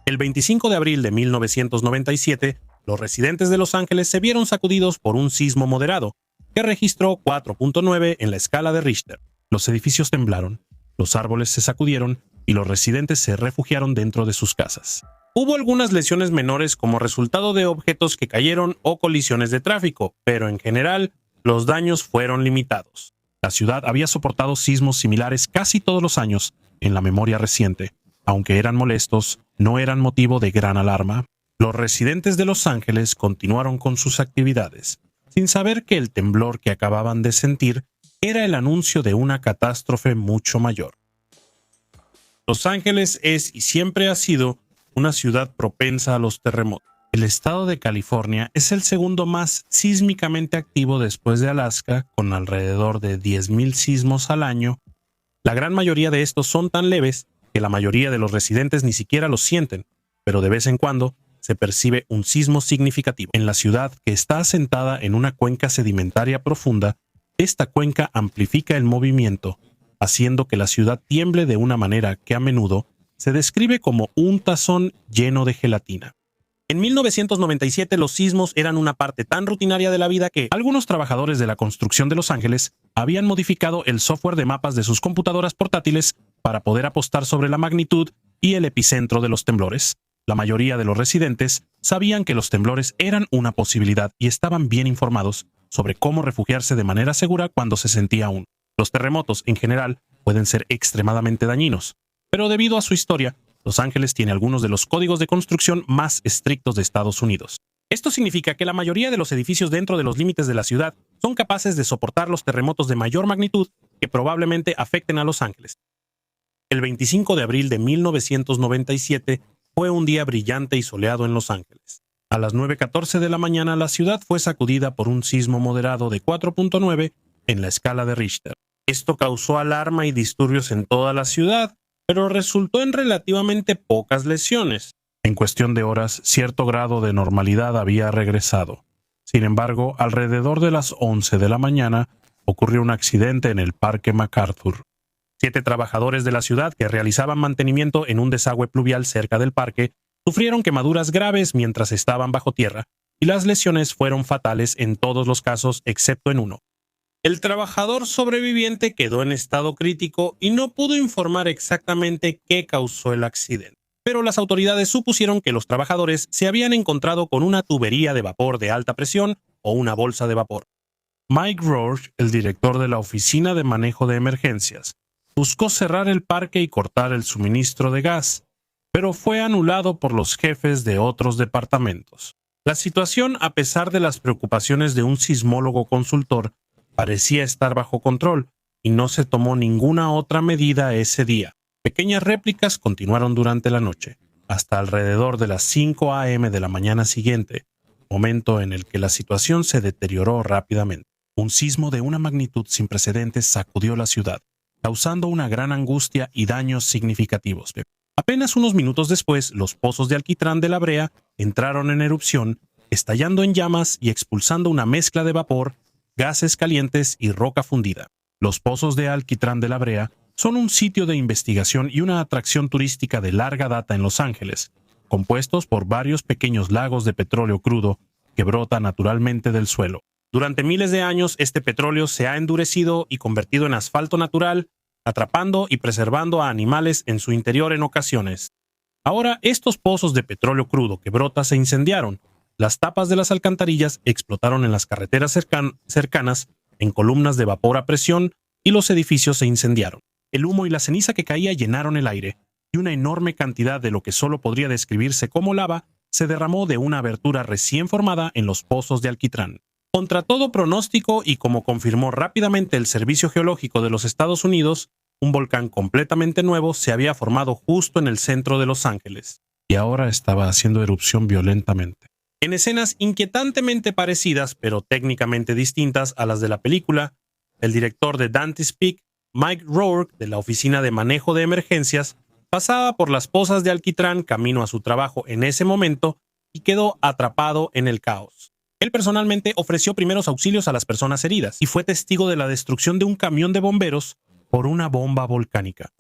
El 25 de abril de 1997, los residentes de Los Ángeles se vieron sacudidos por un sismo moderado, que registró 4.9 en la escala de Richter. Los edificios temblaron, los árboles se sacudieron y los residentes se refugiaron dentro de sus casas. Hubo algunas lesiones menores como resultado de objetos que cayeron o colisiones de tráfico, pero en general, los daños fueron limitados. La ciudad había soportado sismos similares casi todos los años en la memoria reciente. Aunque eran molestos, no eran motivo de gran alarma. Los residentes de Los Ángeles continuaron con sus actividades, sin saber que el temblor que acababan de sentir era el anuncio de una catástrofe mucho mayor. Los Ángeles es y siempre ha sido una ciudad propensa a los terremotos. El estado de California es el segundo más sísmicamente activo después de Alaska, con alrededor de 10,000 sismos al año. La gran mayoría de estos son tan leves que la mayoría de los residentes ni siquiera los sienten, pero de vez en cuando se percibe un sismo significativo. En la ciudad, que está asentada en una cuenca sedimentaria profunda, esta cuenca amplifica el movimiento, haciendo que la ciudad tiemble de una manera que a menudo se describe como un tazón lleno de gelatina. En 1997 los sismos eran una parte tan rutinaria de la vida que algunos trabajadores de la construcción de Los Ángeles habían modificado el software de mapas de sus computadoras portátiles para poder apostar sobre la magnitud y el epicentro de los temblores. La mayoría de los residentes sabían que los temblores eran una posibilidad y estaban bien informados sobre cómo refugiarse de manera segura cuando se sentía uno. Los terremotos, en general, pueden ser extremadamente dañinos, pero debido a su historia, Los Ángeles tiene algunos de los códigos de construcción más estrictos de Estados Unidos. Esto significa que la mayoría de los edificios dentro de los límites de la ciudad son capaces de soportar los terremotos de mayor magnitud que probablemente afecten a Los Ángeles. El 25 de abril de 1997 fue un día brillante y soleado en Los Ángeles. A las 9:14 de la mañana la ciudad fue sacudida por un sismo moderado de 4.9 en la escala de Richter. Esto causó alarma y disturbios en toda la ciudad, pero resultó en relativamente pocas lesiones. En cuestión de horas, cierto grado de normalidad había regresado. Sin embargo, alrededor de las 11 de la mañana, ocurrió un accidente en el Parque MacArthur. 7 trabajadores de la ciudad que realizaban mantenimiento en un desagüe pluvial cerca del parque sufrieron quemaduras graves mientras estaban bajo tierra, y las lesiones fueron fatales en todos los casos excepto en uno. El trabajador sobreviviente quedó en estado crítico y no pudo informar exactamente qué causó el accidente. Pero las autoridades supusieron que los trabajadores se habían encontrado con una tubería de vapor de alta presión o una bolsa de vapor. Mike Rourke, el director de la Oficina de Manejo de Emergencias, buscó cerrar el parque y cortar el suministro de gas, pero fue anulado por los jefes de otros departamentos. La situación, a pesar de las preocupaciones de un sismólogo consultor, parecía estar bajo control y no se tomó ninguna otra medida ese día. Pequeñas réplicas continuaron durante la noche, hasta alrededor de las 5 a.m. de la mañana siguiente, momento en el que la situación se deterioró rápidamente. Un sismo de una magnitud sin precedentes sacudió la ciudad, causando una gran angustia y daños significativos. Apenas unos minutos después, los pozos de alquitrán de La Brea entraron en erupción, estallando en llamas y expulsando una mezcla de vapor, gases calientes y roca fundida. Los pozos de alquitrán de La Brea son un sitio de investigación y una atracción turística de larga data en Los Ángeles, compuestos por varios pequeños lagos de petróleo crudo que brota naturalmente del suelo. Durante miles de años, este petróleo se ha endurecido y convertido en asfalto natural, atrapando y preservando a animales en su interior en ocasiones. Ahora, estos pozos de petróleo crudo que brota se incendiaron. Las tapas de las alcantarillas explotaron en las carreteras cercanas en columnas de vapor a presión y los edificios se incendiaron. El humo y la ceniza que caía llenaron el aire, y una enorme cantidad de lo que solo podría describirse como lava se derramó de una abertura recién formada en los pozos de alquitrán. Contra todo pronóstico y como confirmó rápidamente el Servicio Geológico de los Estados Unidos, un volcán completamente nuevo se había formado justo en el centro de Los Ángeles, y ahora estaba haciendo erupción violentamente. En escenas inquietantemente parecidas, pero técnicamente distintas a las de la película, el director de Dante's Peak, Mike Rourke, de la Oficina de Manejo de Emergencias, pasaba por las pozas de alquitrán camino a su trabajo en ese momento y quedó atrapado en el caos. Él personalmente ofreció primeros auxilios a las personas heridas y fue testigo de la destrucción de un camión de bomberos por una bomba volcánica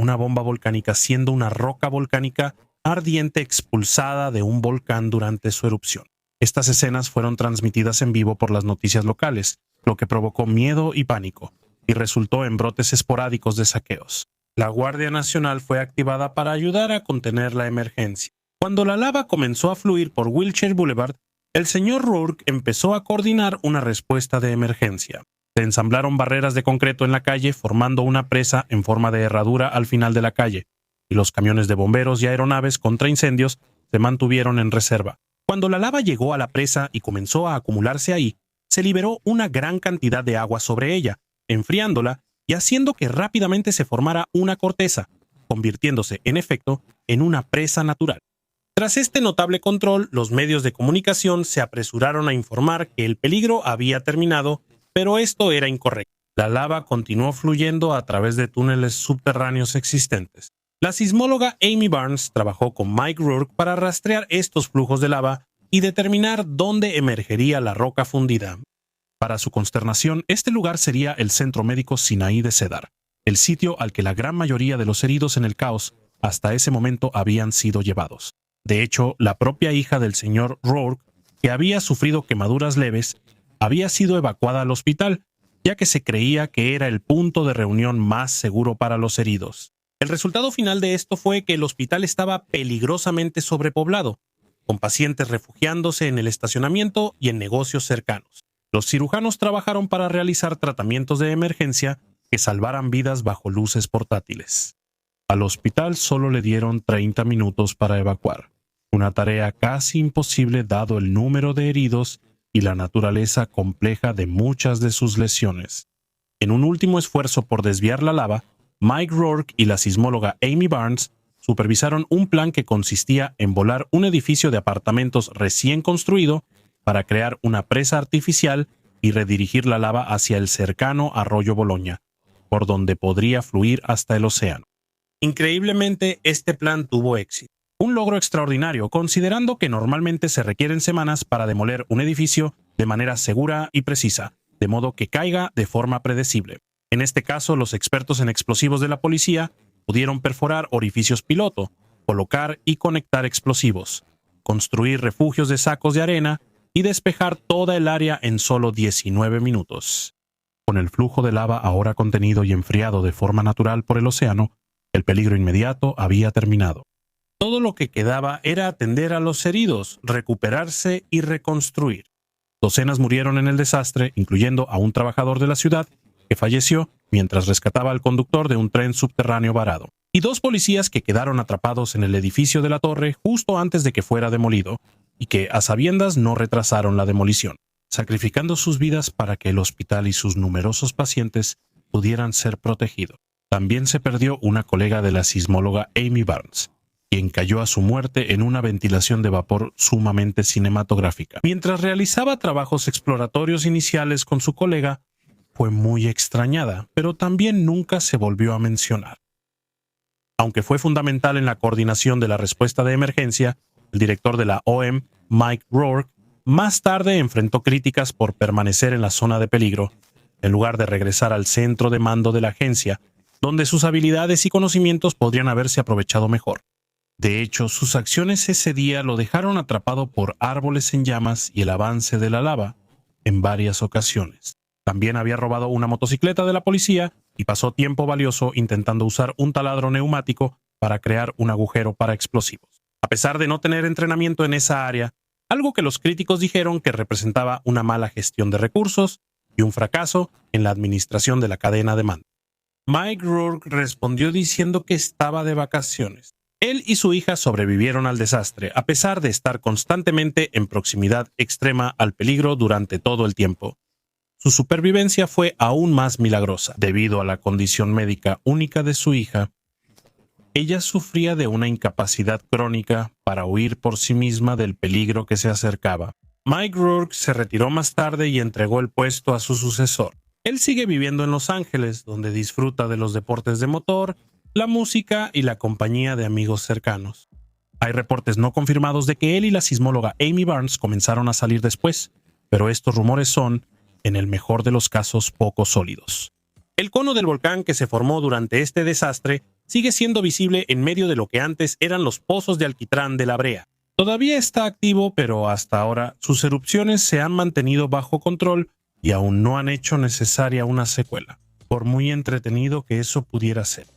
siendo una roca volcánica ardiente expulsada de un volcán durante su erupción. Estas escenas fueron transmitidas en vivo por las noticias locales, lo que provocó miedo y pánico, y resultó en brotes esporádicos de saqueos. La Guardia Nacional fue activada para ayudar a contener la emergencia. Cuando la lava comenzó a fluir por Wilshire Boulevard, el señor Rourke empezó a coordinar una respuesta de emergencia. Se ensamblaron barreras de concreto en la calle, formando una presa en forma de herradura al final de la calle, y los camiones de bomberos y aeronaves contra incendios se mantuvieron en reserva. Cuando la lava llegó a la presa y comenzó a acumularse ahí, se liberó una gran cantidad de agua sobre ella, enfriándola y haciendo que rápidamente se formara una corteza, convirtiéndose, en efecto, en una presa natural. Tras este notable control, los medios de comunicación se apresuraron a informar que el peligro había terminado, pero esto era incorrecto. La lava continuó fluyendo a través de túneles subterráneos existentes. La sismóloga Amy Barnes trabajó con Mike Rourke para rastrear estos flujos de lava y determinar dónde emergería la roca fundida. Para su consternación, este lugar sería el Centro Médico Sinaí de Cedar, el sitio al que la gran mayoría de los heridos en el caos hasta ese momento habían sido llevados. De hecho, la propia hija del señor Rourke, que había sufrido quemaduras leves, había sido evacuada al hospital, ya que se creía que era el punto de reunión más seguro para los heridos. El resultado final de esto fue que el hospital estaba peligrosamente sobrepoblado, con pacientes refugiándose en el estacionamiento y en negocios cercanos. Los cirujanos trabajaron para realizar tratamientos de emergencia que salvaran vidas bajo luces portátiles. Al hospital solo le dieron 30 minutos para evacuar, una tarea casi imposible dado el número de heridos y la naturaleza compleja de muchas de sus lesiones. En un último esfuerzo por desviar la lava, Mike Rourke y la sismóloga Amy Barnes supervisaron un plan que consistía en volar un edificio de apartamentos recién construido para crear una presa artificial y redirigir la lava hacia el cercano arroyo Bologna, por donde podría fluir hasta el océano. Increíblemente, este plan tuvo éxito. Un logro extraordinario, considerando que normalmente se requieren semanas para demoler un edificio de manera segura y precisa, de modo que caiga de forma predecible. En este caso, los expertos en explosivos de la policía pudieron perforar orificios piloto, colocar y conectar explosivos, construir refugios de sacos de arena y despejar toda el área en solo 19 minutos. Con el flujo de lava ahora contenido y enfriado de forma natural por el océano, el peligro inmediato había terminado. Todo lo que quedaba era atender a los heridos, recuperarse y reconstruir. Docenas murieron en el desastre, incluyendo a un trabajador de la ciudad que falleció mientras rescataba al conductor de un tren subterráneo varado, y 2 policías que quedaron atrapados en el edificio de la torre justo antes de que fuera demolido, y que a sabiendas no retrasaron la demolición, sacrificando sus vidas para que el hospital y sus numerosos pacientes pudieran ser protegidos. También se perdió una colega de la sismóloga Amy Barnes, quien cayó a su muerte en una ventilación de vapor sumamente cinematográfica. Mientras realizaba trabajos exploratorios iniciales con su colega, fue muy extrañada, pero también nunca se volvió a mencionar. Aunque fue fundamental en la coordinación de la respuesta de emergencia, el director de la OM, Mike Rourke, más tarde enfrentó críticas por permanecer en la zona de peligro, en lugar de regresar al centro de mando de la agencia, donde sus habilidades y conocimientos podrían haberse aprovechado mejor. De hecho, sus acciones ese día lo dejaron atrapado por árboles en llamas y el avance de la lava en varias ocasiones. También había robado una motocicleta de la policía y pasó tiempo valioso intentando usar un taladro neumático para crear un agujero para explosivos. A pesar de no tener entrenamiento en esa área, algo que los críticos dijeron que representaba una mala gestión de recursos y un fracaso en la administración de la cadena de mando. Mike Rourke respondió diciendo que estaba de vacaciones. Él y su hija sobrevivieron al desastre, a pesar de estar constantemente en proximidad extrema al peligro durante todo el tiempo. Su supervivencia fue aún más milagrosa, debido a la condición médica única de su hija. Ella sufría de una incapacidad crónica para huir por sí misma del peligro que se acercaba. Mike Rourke se retiró más tarde y entregó el puesto a su sucesor. Él sigue viviendo en Los Ángeles, donde disfruta de los deportes de motor, la música y la compañía de amigos cercanos. Hay reportes no confirmados de que él y la sismóloga Amy Barnes comenzaron a salir después, pero estos rumores son, en el mejor de los casos, poco sólidos. El cono del volcán que se formó durante este desastre sigue siendo visible en medio de lo que antes eran los pozos de alquitrán de La Brea. Todavía está activo, pero hasta ahora sus erupciones se han mantenido bajo control y aún no han hecho necesaria una secuela, por muy entretenido que eso pudiera ser.